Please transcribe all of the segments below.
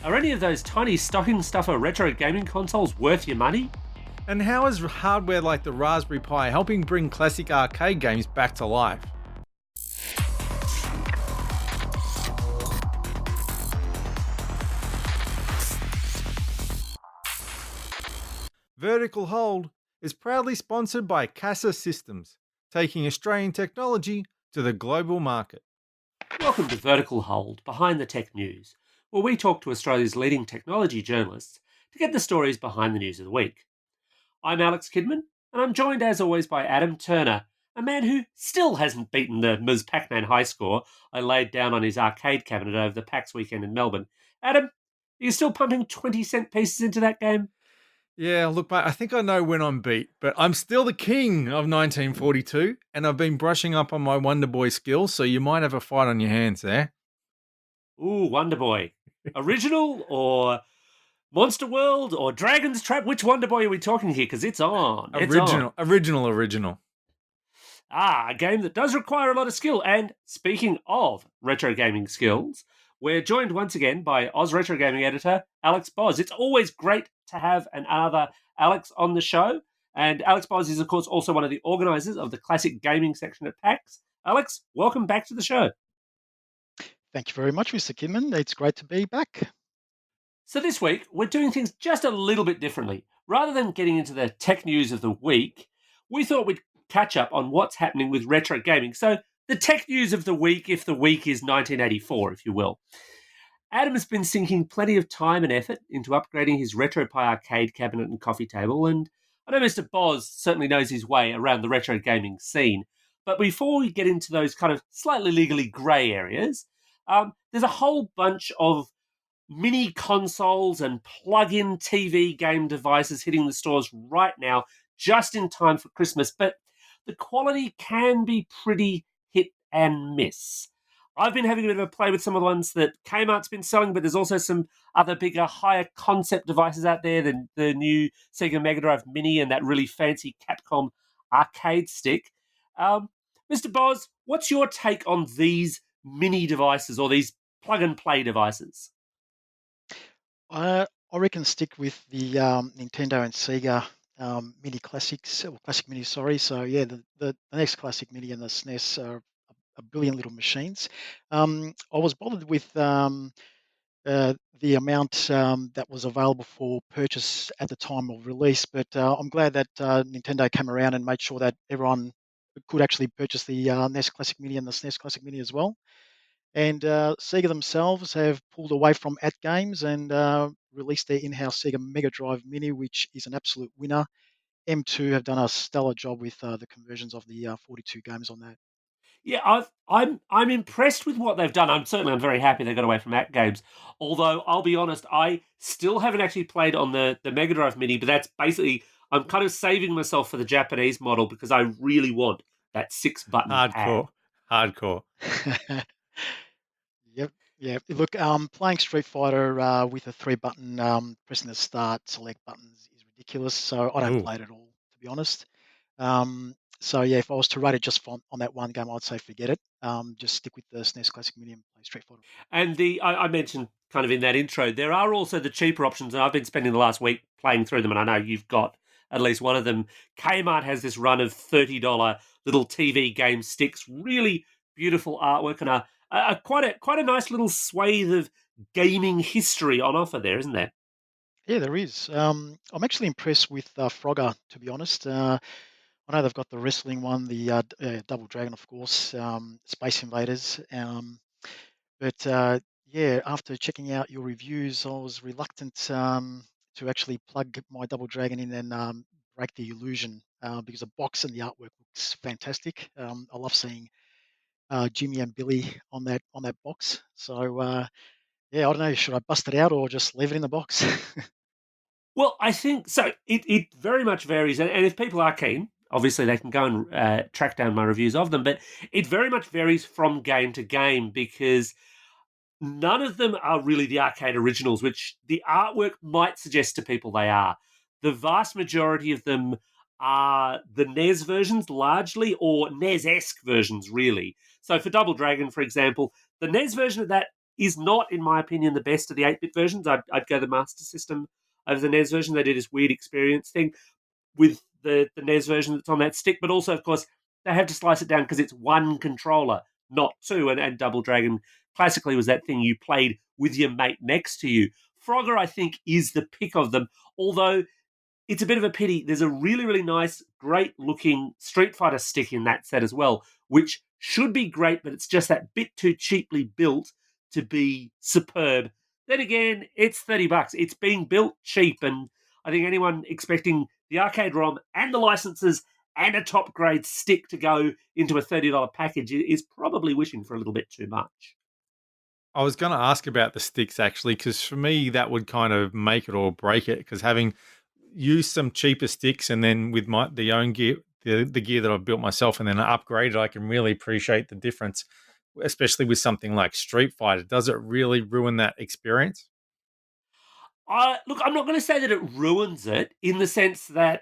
Are any of those tiny stocking stuffer retro gaming consoles worth your money? And how is hardware like the Raspberry Pi helping bring classic arcade games back to life? Vertical Hold is proudly sponsored by Casa Systems, taking Australian technology to the global market. Welcome to Vertical Hold, Behind the Tech News, where we talk to Australia's leading technology journalists to get the stories behind the news of the week. I'm Alex Kidman, and I'm joined as always by Adam Turner, a man who still hasn't beaten the Ms. Pac-Man high score I laid down on his arcade cabinet over the PAX weekend in Melbourne. Adam, are you still pumping 20-cent pieces into that game? Yeah, look, mate, I think I know when I'm beat, but I'm still the king of 1942, and I've been brushing up on my Wonder Boy skills, so you might have a fight on your hands there. Ooh, Wonder Boy. Original or Monster World or Dragon's Trap? Which Wonder Boy are we talking here? Because it's on. It's on. Original. A game that does require a lot of skill. And speaking of retro gaming skills, we're joined once again by Oz Retro Gaming editor Alex Boz. It's always great to have another Alex on the show. And Alex Boz is, of course, also one of the organisers of the classic gaming section at PAX. Alex, welcome back to the show. Thank you very much, Mr. Kidman. It's great to be back. So this week, we're doing things just a little bit differently. Rather than getting into the tech news of the week, we thought we'd catch up on what's happening with retro gaming. So the tech news of the week, if the week is 1984, if you will. Adam has been sinking plenty of time and effort into upgrading his Retropie arcade cabinet and coffee table, and I know Mr. Boz certainly knows his way around the retro gaming scene. But before we get into those kind of slightly legally grey areas, there's a whole bunch of mini consoles and plug-in TV game devices hitting the stores right now, just in time for Christmas. But the quality can be pretty hit and miss. I've been having a bit of a play with some of the ones that Kmart's been selling, but there's also some other bigger, higher concept devices out there, the new Sega Mega Drive Mini and that really fancy Capcom Arcade stick. Mr. Boz, what's your take on these mini devices or these plug-and-play devices? I reckon stick with the Nintendo and Sega Mini Classics, or Classic Mini, sorry. So, yeah, the next Classic Mini and the SNES are a brilliant little machines. I was bothered with the amount that was available for purchase at the time of release, but I'm glad that Nintendo came around and made sure that everyone could actually purchase the NES Classic Mini and the SNES Classic Mini as well. And Sega themselves have pulled away from at games and released their in-house Sega Mega Drive Mini, which is an absolute winner. M2 have done a stellar job with the conversions of the 42 games on that. Yeah, I'm impressed with what they've done. I'm very happy they got away from at games. Although I'll be honest, I still haven't actually played on the Mega Drive Mini, but that's basically I'm kind of saving myself for the Japanese model because I really want that 6-button pad. Hardcore. Yep. Yeah. Look, playing Street Fighter with a 3-button pressing the start select buttons is ridiculous. So I don't play it at all, to be honest. So yeah, if I was to rate it just on that one game, I'd say forget it. Just stick with the SNES Classic Mini and play Street Fighter. And I mentioned kind of in that intro, there are also the cheaper options, and I've been spending the last week playing through them, and I know you've got at least one of them. Kmart has this run of $30 little TV game sticks, really beautiful artwork, and quite a nice little swathe of gaming history on offer there, isn't there? Yeah, there is. I'm actually impressed with Frogger, to be honest. I know they've got the wrestling one, the Double Dragon, of course, Space Invaders. But yeah, after checking out your reviews, I was reluctant to actually plug my Double Dragon in and break the illusion because the box and the artwork looks fantastic. I love seeing Jimmy and Billy on that box. So yeah, I don't know. Should I bust it out or just leave it in the box? Well, I think so. It very much varies, and if people are keen, obviously they can go and track down my reviews of them. But it very much varies from game to game because none of them are really the arcade originals, which the artwork might suggest to people they are. The vast majority of them are the NES versions, largely, or NES-esque versions, really. So for Double Dragon, for example, the NES version of that is not, in my opinion, the best of the 8-bit versions. I'd go the Master System over the NES version. They did this weird experience thing with the NES version that's on that stick, but also, of course, they have to slice it down because it's one controller, not two. And Double Dragon classically was that thing you played with your mate next to you. Frogger, I think, is the pick of them, although it's a bit of a pity. There's a really, really nice, great looking Street Fighter stick in that set as well, which should be great, but it's just that bit too cheaply built to be superb. Then again, it's $30. It's being built cheap, and I think anyone expecting the arcade ROM and the licenses and a top grade stick to go into a $30 package is probably wishing for a little bit too much. I was going to ask about the sticks actually, because for me that would kind of make it or break it. Because having used some cheaper sticks and then with the own gear, the gear that I've built myself, and then upgraded, I can really appreciate the difference, especially with something like Street Fighter. Does it really ruin that experience? Look, I'm not going to say that it ruins it in the sense that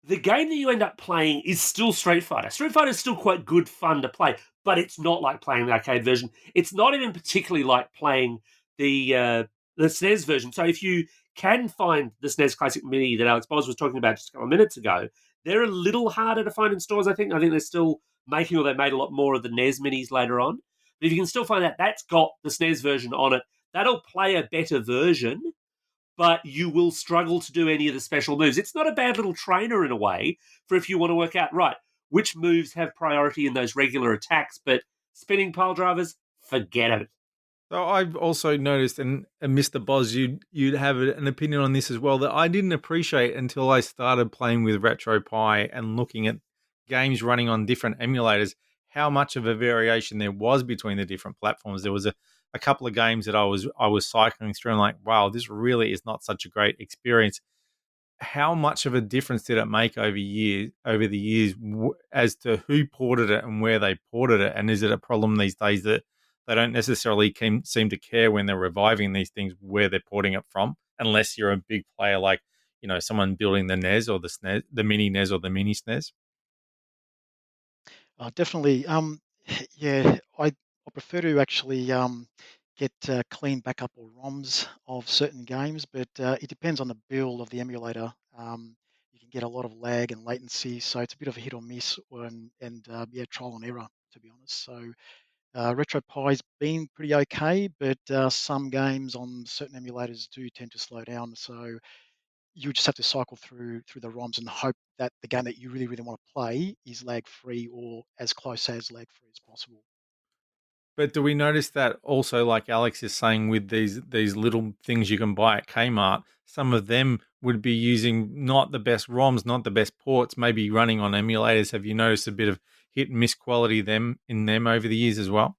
the game that you end up playing is still Street Fighter. Street Fighter is still quite good fun to play, but it's not like playing the arcade version. It's not even particularly like playing the SNES version. So if you can find the SNES Classic Mini that Alex Boz was talking about just a couple of minutes ago, they're a little harder to find in stores, I think. I think they're still making, or they made a lot more of the NES Minis later on. But if you can still find that, that's got the SNES version on it. That'll play a better version, but you will struggle to do any of the special moves. It's not a bad little trainer in a way for if you want to work out, right, which moves have priority in those regular attacks, but spinning pile drivers, forget it. So I've also noticed, and Mr. Boz, you'd have an opinion on this as well, that I didn't appreciate until I started playing with Retropie and looking at games running on different emulators, how much of a variation there was between the different platforms. There was a couple of games that I was cycling through and like, wow, this really is not such a great experience. How much of a difference did it make over the years as to who ported it and where they ported it? And is it a problem these days that they don't necessarily seem to care when they're reviving these things where they're porting it from, unless you're a big player like, someone building the NES or the SNES, the mini NES or the mini SNES? Definitely. Yeah, I prefer to actually get clean backup or ROMs of certain games, but it depends on the build of the emulator. You can get a lot of lag and latency, so it's a bit of a hit or miss, and yeah, trial and error, to be honest. So RetroPie's been pretty okay, but some games on certain emulators do tend to slow down. So you just have to cycle through the ROMs and hope that the game that you really, really want to play is lag free or as close as lag free as possible. But do we notice that also, like Alex is saying, with these little things you can buy at Kmart, some of them would be using not the best ROMs, not the best ports, maybe running on emulators. Have you noticed a bit of hit and miss quality in them over the years as well?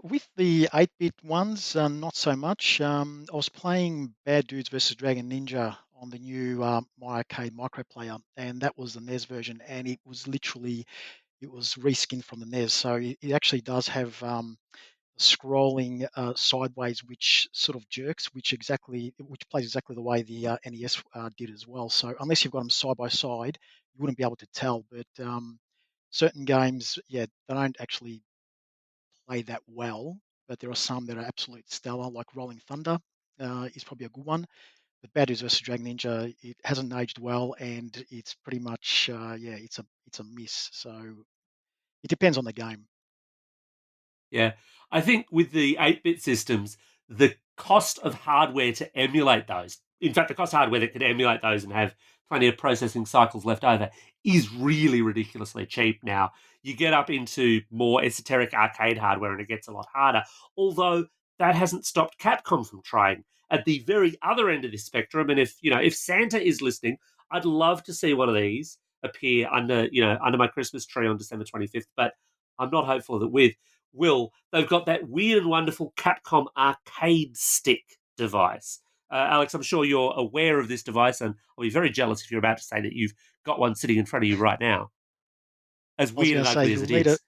With the 8-bit ones, not so much. I was playing Bad Dudes versus Dragon Ninja on the new My Arcade micro player, and that was the NES version, and it was reskinned from the NES. So it actually does have scrolling sideways, which sort of jerks, which plays exactly the way the NES did as well. So unless you've got them side by side, you wouldn't be able to tell. But certain games, yeah, they don't actually play that well. But there are some that are absolute stellar, like Rolling Thunder is probably a good one. But Bad News versus Dragon Ninja, it hasn't aged well, and it's pretty much yeah, it's a miss. So it depends on the game. Yeah. I think with the 8-bit systems, the cost of hardware to emulate those, in fact, the cost of hardware that can emulate those and have plenty of processing cycles left over is really ridiculously cheap now. You get up into more esoteric arcade hardware and it gets a lot harder, although that hasn't stopped Capcom from trying at the very other end of this spectrum. And if Santa is listening, I'd love to see one of these appear under my Christmas tree on December 25th, but I'm not hopeful that they've got that weird and wonderful Capcom Arcade stick device. Alex, I'm sure you're aware of this device, and I'll be very jealous if you're about to say that you've got one sitting in front of you right now, as I was weird going and to say ugly as you'll it need a. is.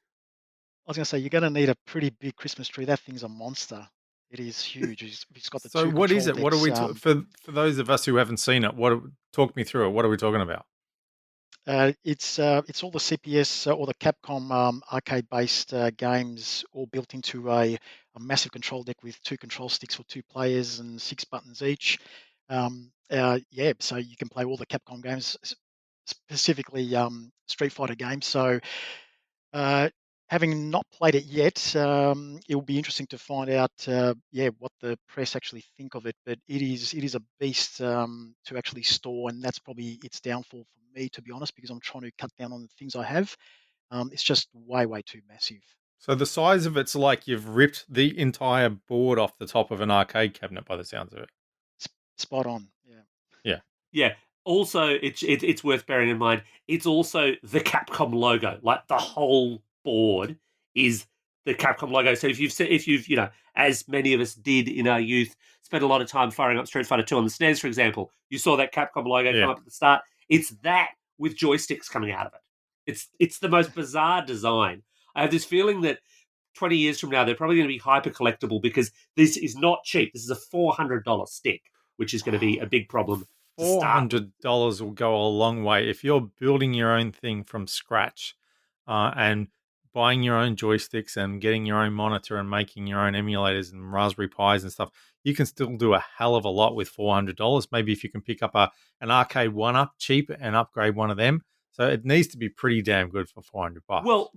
I was going to say you're going to need a pretty big Christmas tree. That thing's a monster. It is huge. It's got the So two what is control it? decks. For those of us who haven't seen it? Talk me through it. What are we talking about? It's all the CPS or the Capcom arcade-based games, all built into a massive control deck with 2 control sticks for 2 players and 6 buttons each. Yeah, so you can play all the Capcom games, specifically Street Fighter games. So, uh, having not played it yet, it will be interesting to find out, yeah, what the press actually think of it. But it is a beast to actually store, and that's probably its downfall for me, to be honest, because I'm trying to cut down on the things I have. It's just way too massive. So the size of it's like you've ripped the entire board off the top of an arcade cabinet by the sounds of it. Spot on. Yeah. Yeah. Yeah. Also, it's worth bearing in mind. It's also the Capcom logo. Like the whole board is the Capcom logo. So if you've as many of us did in our youth, spent a lot of time firing up Street Fighter 2 on the SNES, for example, you saw that Capcom logo Yeah. come up at the start. It's that with joysticks coming out of it. It's the most bizarre design. I have this feeling that 20 years from now, they're probably going to be hyper collectible because this is not cheap. This is a $400 stick, which is going to be a big problem to start with. $400 will go a long way if you're building your own thing from scratch, and buying your own joysticks and getting your own monitor and making your own emulators and Raspberry Pis and stuff. You can still do a hell of a lot with $400. Maybe if you can pick up an arcade one up cheap and upgrade one of them. So it needs to be pretty damn good for $400. Well,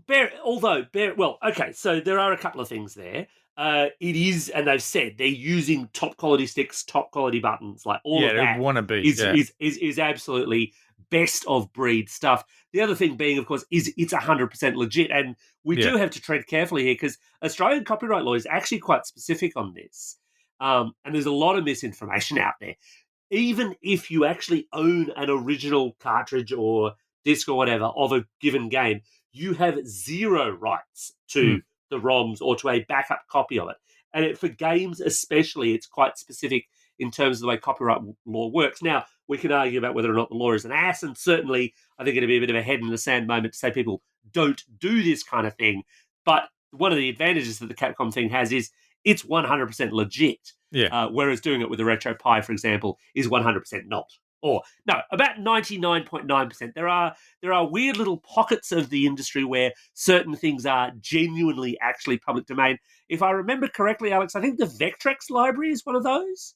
okay, so there are a couple of things there. It is, and they've said they're using top quality sticks, top quality buttons, like all of that. Want to be is absolutely best of breed stuff. The other thing being, of course, is it's 100% legit, and we do have to tread carefully here because Australian copyright law is actually quite specific on this, and there's a lot of misinformation out there. Even if you actually own an original cartridge or disc or whatever of a given game, you have zero rights to the ROMs or to a backup copy of it. And for games especially, it's quite specific in terms of the way copyright law works. Now, we can argue about whether or not the law is an ass, and certainly I think it'd be a bit of a head in the sand moment to say people don't do this kind of thing. But one of the advantages that the Capcom thing has is it's 100% legit. Yeah. Whereas doing it with a Retropie, for example, is 100% not. Or no, about 99.9%. There are weird little pockets of the industry where certain things are genuinely actually public domain. If I remember correctly, Alex, I think the Vectrex library is one of those.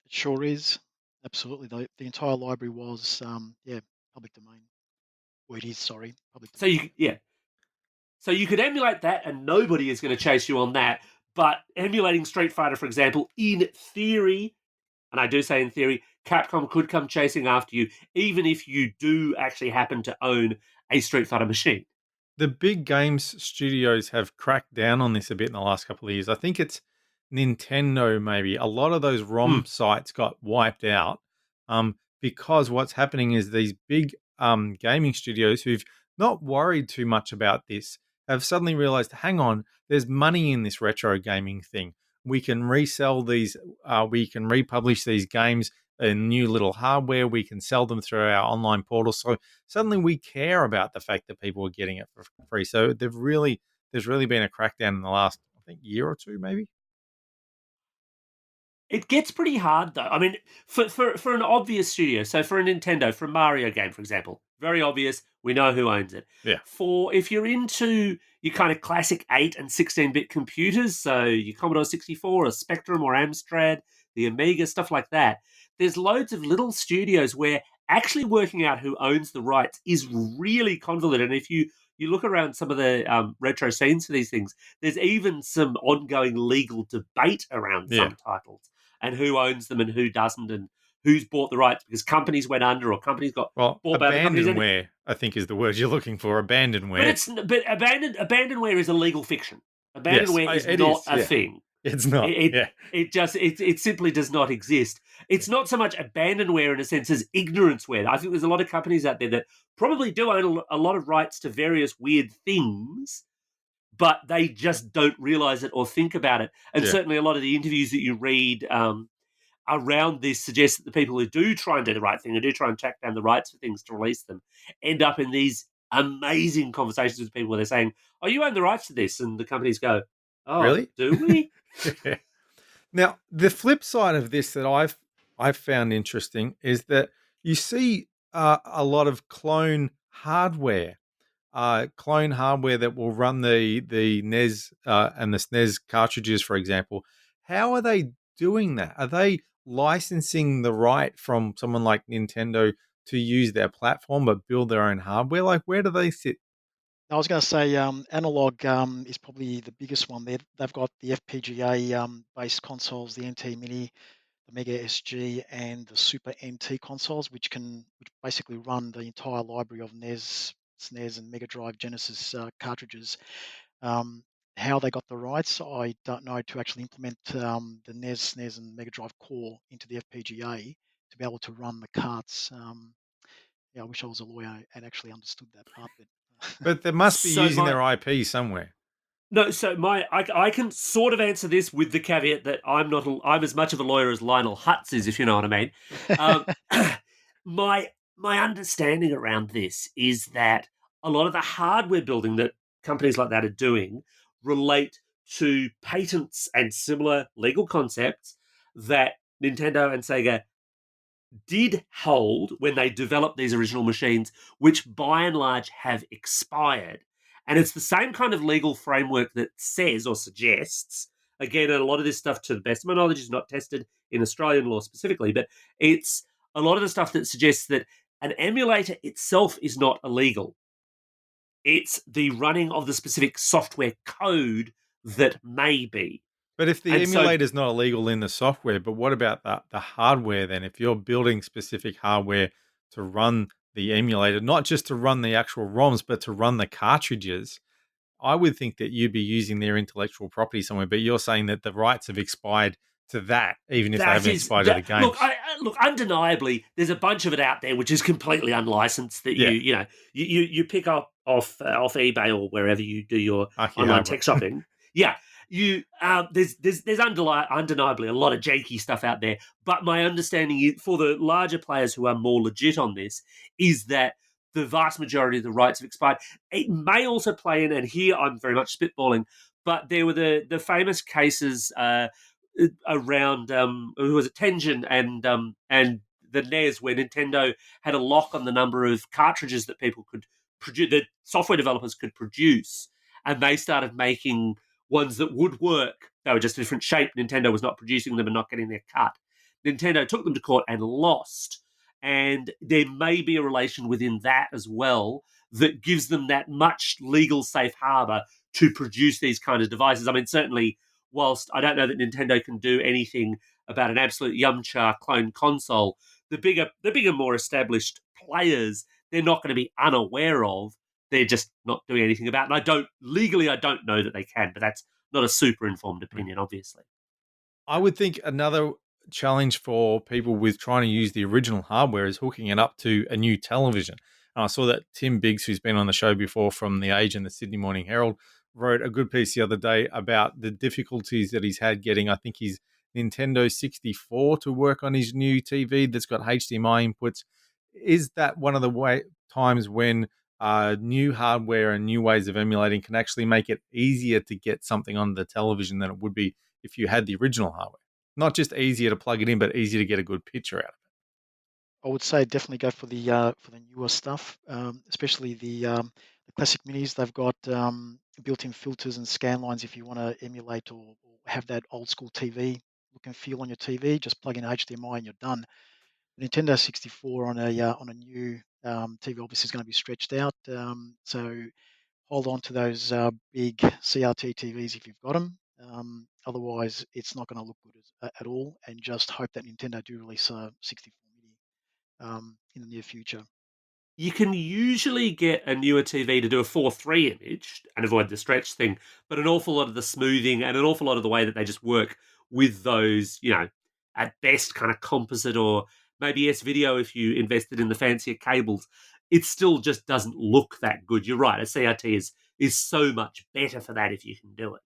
It sure is. Absolutely. The entire library was, public domain. Well, it is, sorry, public domain. So you could emulate that and nobody is going to chase you on that. But emulating Street Fighter, for example, in theory, and I do say in theory, Capcom could come chasing after you, even if you do actually happen to own a Street Fighter machine. The big games studios have cracked down on this a bit in the last couple of years. I think it's Nintendo, maybe. A lot of those ROM sites got wiped out because what's happening is these big gaming studios who've not worried too much about this have suddenly realized, hang on, there's money in this retro gaming thing. We can resell these, we can republish these games in new little hardware. We can sell them through our online portal. So suddenly we care about the fact that people are getting it for free. So there's really been a crackdown in the last, I think, year or two, maybe. It gets pretty hard, though. I mean, for an obvious studio, so for a Nintendo, for a Mario game, for example, very obvious, we know who owns it. Yeah. For if you're into your kind of classic 8 and 16-bit computers, so your Commodore 64 or Spectrum or Amstrad, the Amiga, stuff like that, there's loads of little studios where actually working out who owns the rights is really convoluted. And if you look around some of the retro scenes for these things, there's even some ongoing legal debate around some titles and who owns them and who doesn't and who's bought the rights because companies went under or companies got bought by other companies. Abandonware, I think, is the word you're looking for. Abandonware. But abandonware is a legal fiction. Abandonware is not a thing. It's not. It simply does not exist. It's not so much abandonware in a sense as ignoranceware. I think there's a lot of companies out there that probably do own a lot of rights to various weird things, but they just don't realize it or think about it. And certainly a lot of the interviews that you read around this suggest that the people who do try and do the right thing, who do try and track down the rights for things to release them, end up in these amazing conversations with people where they're saying, oh, you own the rights to this. And the companies go, oh, really? Do we? Now, the flip side of this that I've found interesting is that you see a lot of clone hardware that will run the NES and the SNES cartridges, for example. How are they doing that? Are they licensing the right from someone like Nintendo to use their platform but build their own hardware? Like, where do they sit? I was going to say Analog is probably the biggest one. They've got the FPGA based consoles, the NT Mini, the Mega SG, and the Super NT consoles, which basically run the entire library of NES, SNES, and Mega Drive Genesis cartridges. Um, how they got the rights, I don't know, to actually implement the NES, SNES, and Mega Drive core into the FPGA to be able to run the carts. Yeah, I wish I was a lawyer and actually understood that part, but But they must be So using my their IP somewhere. No, so I can sort of answer this with the caveat that I'm as much of a lawyer as Lionel Hutz is, if you know what I mean. Um, my understanding around this is that a lot of the hardware building that companies like that are doing relate to patents and similar legal concepts that Nintendo and Sega did hold when they developed these original machines, which by and large have expired. And it's the same kind of legal framework that says or suggests, again, and a lot of this stuff, to the best of my knowledge, is not tested in Australian law specifically, but it's a lot of the stuff that suggests that an emulator itself is not illegal. It's the running of the specific software code that may be. But if the And so emulator is not illegal in the software, but what about the hardware then? If you're building specific hardware to run the emulator, not just to run the actual ROMs, but to run the cartridges, I would think that you'd be using their intellectual property somewhere. But you're saying that the rights have expired to that, even if they that haven't is expired to the that. games. Look. Undeniably, there's a bunch of it out there which is completely unlicensed. That Yeah, you pick up off eBay or wherever you do your online Akihabara. tech shopping. Yeah, there's undeniably a lot of janky stuff out there. But my understanding is, for the larger players who are more legit on this, is that the vast majority of the rights have expired. It may also play in, and here I'm very much spitballing, but there were the famous cases. Around who was it, Tengen and the NES, where Nintendo had a lock on the number of cartridges that people could produce, that software developers could produce, and they started making ones that would work. They were just a different shape. Nintendo was not producing them and not getting their cut. Nintendo took them to court and lost. And there may be a relation within that as well that gives them that much legal safe harbor to produce these kind of devices. I mean, certainly, whilst I don't know that Nintendo can do anything about an absolute Yumcha clone console, the bigger, more established players, they're not going to be unaware of. They're just not doing anything about it. And I don't know that they can, but that's not a super informed opinion, obviously. I would think another challenge for people with trying to use the original hardware is hooking it up to a new television. And I saw that Tim Biggs, who's been on the show before from The Age and the Sydney Morning Herald, wrote a good piece the other day about the difficulties that he's had getting, I think, his Nintendo 64 to work on his new TV that's got HDMI inputs. Is that one of the times when new hardware and new ways of emulating can actually make it easier to get something on the television than it would be if you had the original hardware? Not just easier to plug it in, but easier to get a good picture out of it. I would say definitely go for the newer stuff, especially the classic minis. They've got built-in filters and scanlines if you want to emulate or have that old school TV look and feel on your TV. Just plug in HDMI and you're done. The Nintendo 64 on a new TV obviously is going to be stretched out. So hold on to those big CRT TVs if you've got them. Otherwise, it's not going to look good at all. And just hope that Nintendo do release a 64 mini in the near future. You can usually get a newer TV to do a 4:3 image and avoid the stretch thing, but an awful lot of the smoothing and an awful lot of the way that they just work with those, at best kind of composite or maybe S video if you invested in the fancier cables, it still just doesn't look that good. You're right, a CRT is so much better for that if you can do it.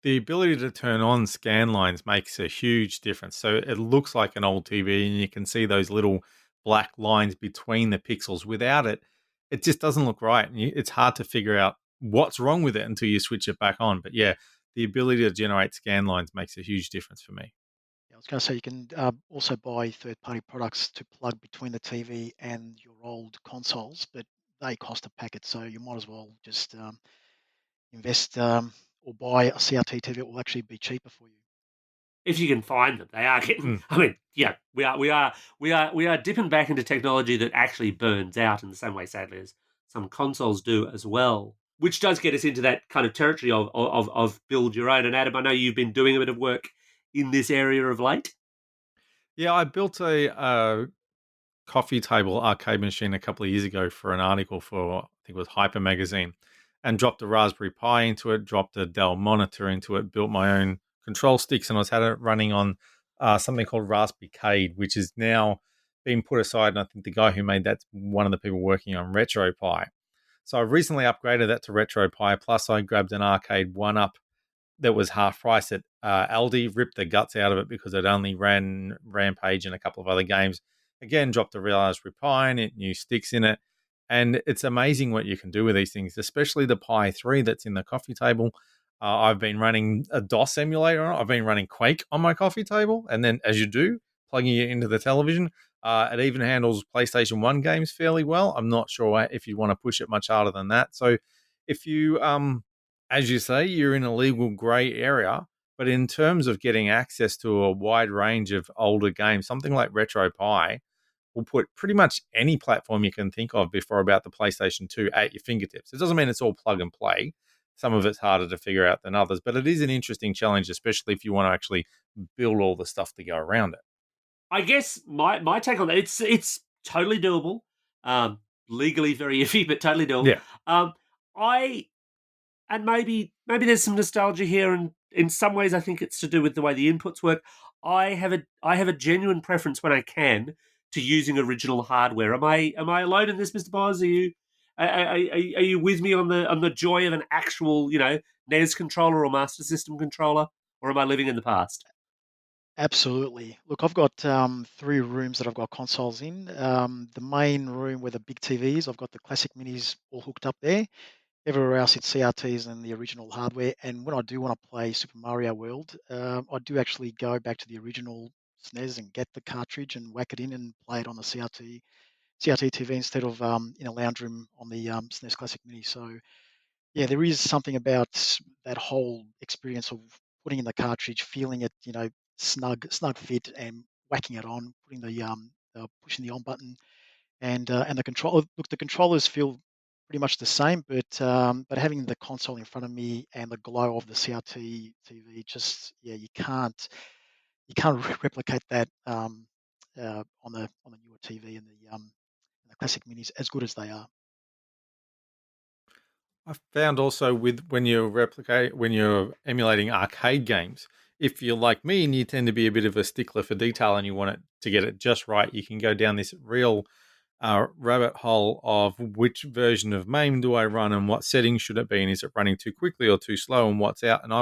The ability to turn on scan lines makes a huge difference. So it looks like an old TV and you can see those little black lines between the pixels. Without it, it just doesn't look right. And it's hard to figure out what's wrong with it until you switch it back on. But yeah, the ability to generate scan lines makes a huge difference for me. Yeah, was going to say you can also buy third-party products to plug between the TV and your old consoles, but they cost a packet, so you might as well just invest or buy a CRT TV. It will actually be cheaper for you. If you can find them, they are getting. I mean, yeah, we are dipping back into technology that actually burns out in the same way, sadly, as some consoles do as well. Which does get us into that kind of territory of build your own. And Adam, I know you've been doing a bit of work in this area of late. Yeah, I built a coffee table arcade machine a couple of years ago for an article for, I think it was Hyper Magazine, and dropped a Raspberry Pi into it, dropped a Dell monitor into it, built my own control sticks, and I was had it running on something called Raspberry Arcade, which is now being put aside. And I think the guy who made that's one of the people working on Retropie. So I recently upgraded that to Retropie. Plus, I grabbed an arcade one up that was half price at Aldi, ripped the guts out of it because it only ran Rampage and a couple of other games. Again, dropped a Raspberry Pi in it, new sticks in it. And it's amazing what you can do with these things, especially the Pi 3 that's in the coffee table. I've been running a DOS emulator on it. I've been running Quake on my coffee table. And then, as you do, plugging it into the television. It even handles PlayStation 1 games fairly well. I'm not sure if you want to push it much harder than that. So if you as you say, you're in a legal grey area. But in terms of getting access to a wide range of older games, something like RetroPie will put pretty much any platform you can think of before about the PlayStation 2 at your fingertips. It doesn't mean it's all plug and play. Some of it's harder to figure out than others, but it is an interesting challenge, especially if you want to actually build all the stuff to go around it. I guess my take on that, it's totally doable. Legally very iffy, but totally doable. Yeah. I and maybe there's some nostalgia here, and in some ways I think it's to do with the way the inputs work. I have a genuine preference when I can to using original hardware. Am I alone in this, Mr. Boz? Are you with me on the joy of an actual NES controller or Master System controller, or am I living in the past? Absolutely. Look, I've got three rooms that I've got consoles in. The main room where the big TVs, I've got the classic minis all hooked up there. Everywhere else, it's CRTs and the original hardware. And when I do want to play Super Mario World, I do actually go back to the original SNES and get the cartridge and whack it in and play it on the CRT TV instead of in a lounge room on the SNES Classic Mini. So yeah, there is something about that whole experience of putting in the cartridge, feeling it, snug fit, and whacking it on, putting pushing the on button, and the control. Look, the controllers feel pretty much the same, but having the console in front of me and the glow of the CRT TV, just yeah, you can't replicate that on the newer TV and the classic minis as good as they are. I found also with when you're emulating arcade games, if you're like me and you tend to be a bit of a stickler for detail and you want it to get it just right, you can go down this real rabbit hole of which version of MAME do I run and what settings should it be, and is it running too quickly or too slow, and what's out. And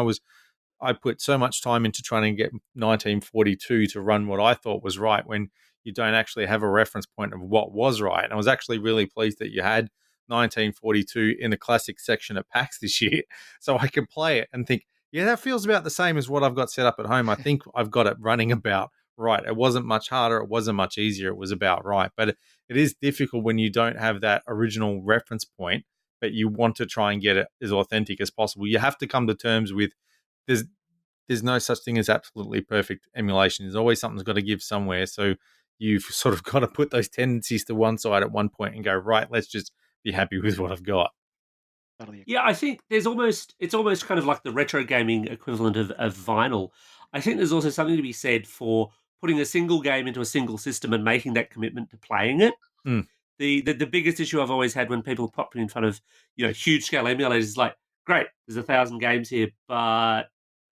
I put so much time into trying to get 1942 to run what I thought was right when you don't actually have a reference point of what was right. And I was actually really pleased that you had 1942 in the classic section at PAX this year, so I could play it and think, yeah, that feels about the same as what I've got set up at home. I think I've got it running about right. It wasn't much harder. It wasn't much easier. It was about right. But it is difficult when you don't have that original reference point, but you want to try and get it as authentic as possible. You have to come to terms with there's there's no such thing as absolutely perfect emulation. There's always something's got to give somewhere. So you've sort of got to put those tendencies to one side at one point and go, right, let's just be happy with what I've got. Totally agree. Yeah, I think it's almost kind of like the retro gaming equivalent of vinyl. I think there's also something to be said for putting a single game into a single system and making that commitment to playing it. Mm. The biggest issue I've always had when people pop in front of huge scale emulators is like, great, there's 1,000 games here, but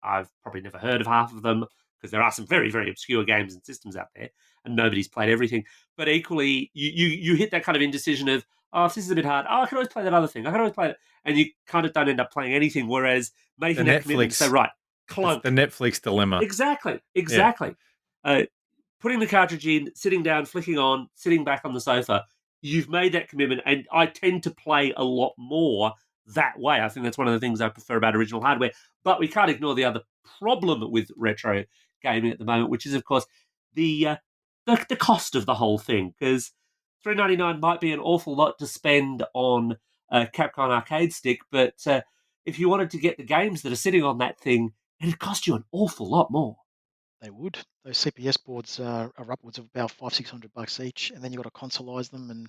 I've probably never heard of half of them because there are some very very obscure games and systems out there, and nobody's played everything. But equally, you hit that kind of indecision of, oh, if this is a bit hard, oh, I can always play that other thing. I can always play it, and you kind of don't end up playing anything. Whereas The making that commitment, say right, It's clunk, the Netflix dilemma. exactly. Uh, Putting the cartridge in, sitting down, flicking on, sitting back on the sofa, you've made that commitment. And I tend to play a lot more that way. I think that's one of the things I prefer about original hardware. But we can't ignore the other problem with retro gaming at the moment, which is, of course, the cost of the whole thing. Because $3.99 might be an awful lot to spend on a Capcom Arcade stick, but if you wanted to get the games that are sitting on that thing, it'd cost you an awful lot more. They would. Those CPS boards are upwards of about $500-600 each, and then you've got to consolize them,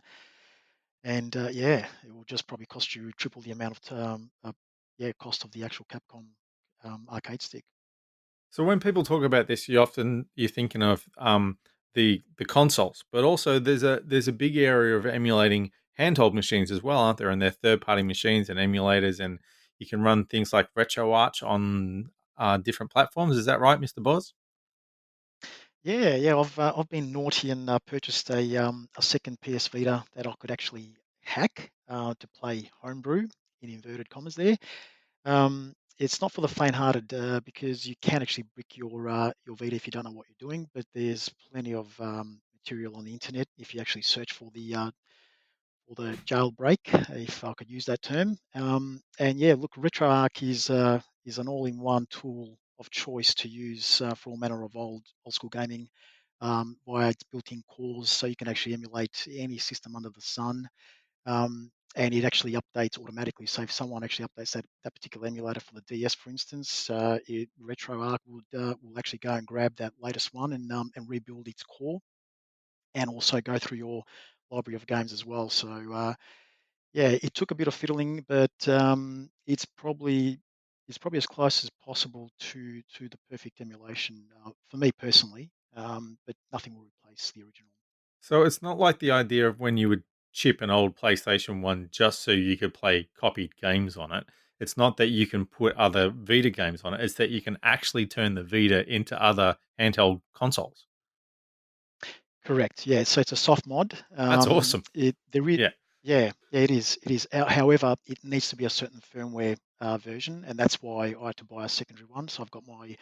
and yeah, it will just probably cost you triple the amount of cost of the actual Capcom arcade stick. So when people talk about this, you're thinking of the consoles, but also there's a big area of emulating handheld machines as well, aren't there? And they're third party machines and emulators, and you can run things like RetroArch on different platforms. Is that right, Mr. Boz? Yeah. I've been naughty and purchased a second PS Vita that I could actually hack to play homebrew in inverted commas there. It's not for the faint-hearted because you can actually brick your Vita if you don't know what you're doing. But there's plenty of material on the internet if you actually search for the jailbreak, if I could use that term. And yeah, look, RetroArch is an all-in-one tool of choice to use for all manner of old school gaming via its built-in cores, so you can actually emulate any system under the sun. And it actually updates automatically. So if someone actually updates that particular emulator for the DS, for instance, RetroArch will actually go and grab that latest one and rebuild its core, and also go through your library of games as well. So yeah, it took a bit of fiddling, but it's probably as close as possible to the perfect emulation for me personally. But nothing will replace the original. So it's not like the idea of when you would chip an old PlayStation 1 just so you could play copied games on it. It's not that you can put other Vita games on it. It's that you can actually turn the Vita into other handheld consoles. Correct. Yeah. So it's a soft mod. That's awesome. Yeah. Yeah, it is. It is. However, it needs to be a certain firmware version, and that's why I had to buy a secondary one. So I've got my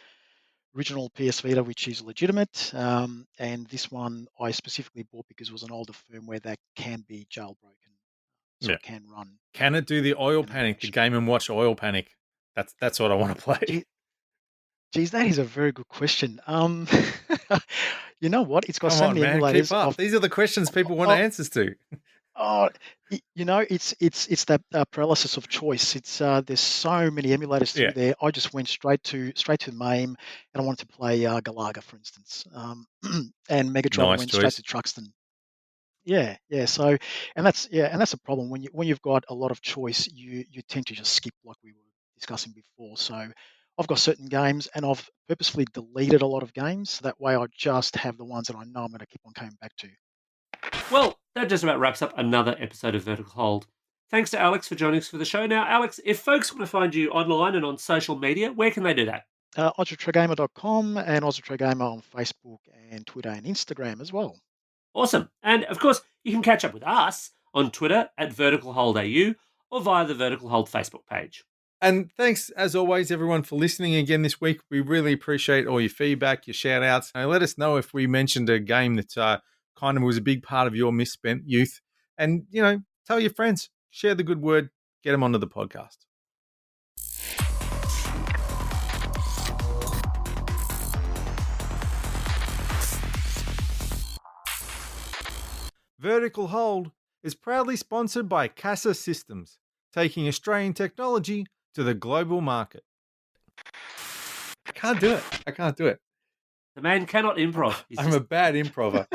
original PS Vita, which is legitimate, and this one I specifically bought because it was an older firmware that can be jailbroken, so Yeah. it can run Can it do the oil an panic, the emulation. Game and Watch oil panic? That's what I want to play. Geez, that is a very good question. You know what? It's got Come so on, many man, keep emulators. up. These are the questions people want answers to. Oh, it's that paralysis of choice. It's there's so many emulators through Yeah, there. I just went straight to MAME, and I wanted to play Galaga, for instance. And Mega Drive, I nice went straight choice. to Truxton. Yeah. So, and that's a problem when you've got a lot of choice. You tend to just skip, like we were discussing before. So, I've got certain games, and I've purposefully deleted a lot of games. So that way, I just have the ones that I know I'm going to keep on coming back to. Well, that just about wraps up another episode of Vertical Hold. Thanks to Alex for joining us for the show. Now, Alex, if folks want to find you online and on social media, where can they do that? OzRetroGamer.com and OzRetroGamer on Facebook and Twitter and Instagram as well. Awesome. And of course, you can catch up with us on Twitter at VerticalHoldAU or via the Vertical Hold Facebook page. And thanks, as always, everyone, for listening again this week. We really appreciate all your feedback, your shout outs. And let us know if we mentioned a game that kind of was a big part of your misspent youth. And, tell your friends, share the good word, get them onto the podcast. Vertical Hold is proudly sponsored by Casa Systems, taking Australian technology to the global market. I can't do it. The man cannot improv. I'm a bad improver.